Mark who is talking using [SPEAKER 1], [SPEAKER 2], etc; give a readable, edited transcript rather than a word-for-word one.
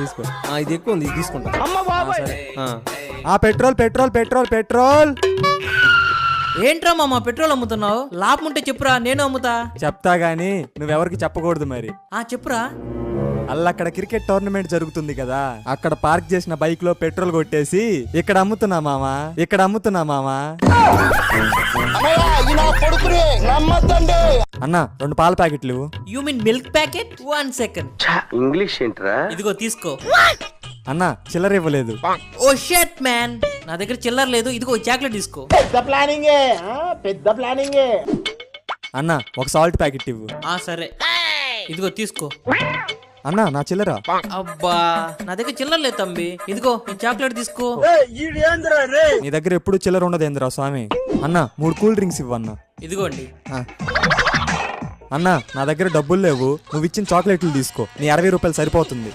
[SPEAKER 1] తీసుకో. ఇది ఎక్కువ ఉంది, ఇది తీసుకుంటా. సరే.
[SPEAKER 2] Petrol petrol petrol petrol.
[SPEAKER 3] ఏంట్రా మామ పెట్రోల్ అమ్ముతున్నావు? లాభం ఉంటే చెప్పురా, నేను అమ్ముతా.
[SPEAKER 2] చెప్తా గానీ నువ్వెవరికి చెప్పకూడదు మరి.
[SPEAKER 3] చెప్పురా.
[SPEAKER 2] అక్కడ క్రికెట్ టోర్నమెంట్ జరుగుతుంది కదా, అక్కడ పార్క్ చేసిన బైక్ లో పెట్రోల్ కొట్టేసి ఇక్కడ అమ్ముతున్నా మామా, ఇక్కడ అమ్ముతున్నా మామా. అన్న 2 పాల ప్యాకెట్లు.
[SPEAKER 3] You mean milk packet? 1 second.
[SPEAKER 4] English ఏంట్రా?
[SPEAKER 3] ఇదిగో తీసుకో.
[SPEAKER 2] అన్న చిల్లర ఇవ్వలేదు.
[SPEAKER 3] ఓ షట్ మ్యాన్, నా దగ్గర చిల్లర లేదు. ఇదిగో చాక్లెట్ తీసుకో.
[SPEAKER 4] పెద్ద ప్లానింగే.
[SPEAKER 2] అన్న ఒక సాల్ట్ ప్యాకెట్ ఇవ్వు.
[SPEAKER 3] సరే ఇదిగో తీసుకో.
[SPEAKER 2] అన్న నా చిల్లర.
[SPEAKER 3] అబ్బా నా దగ్గర చిల్లర లేదు తమ్మి. ఇదిగో ఈ చాక్లెట్ తీసుకో.
[SPEAKER 2] నీ దగ్గర ఎప్పుడు చిల్లర ఉండదేంద్రా స్వామి. అన్న 3 కూల్ డ్రింక్స్ ఇవ్వన్నా.
[SPEAKER 3] ఇదిగోండి.
[SPEAKER 2] అన్న నా దగ్గర డబ్బులు లేవు, నువ్వు ఇచ్చిన చాక్లెట్లు తీసుకో. నీ 60 రూపాయలు సరిపోతుంది.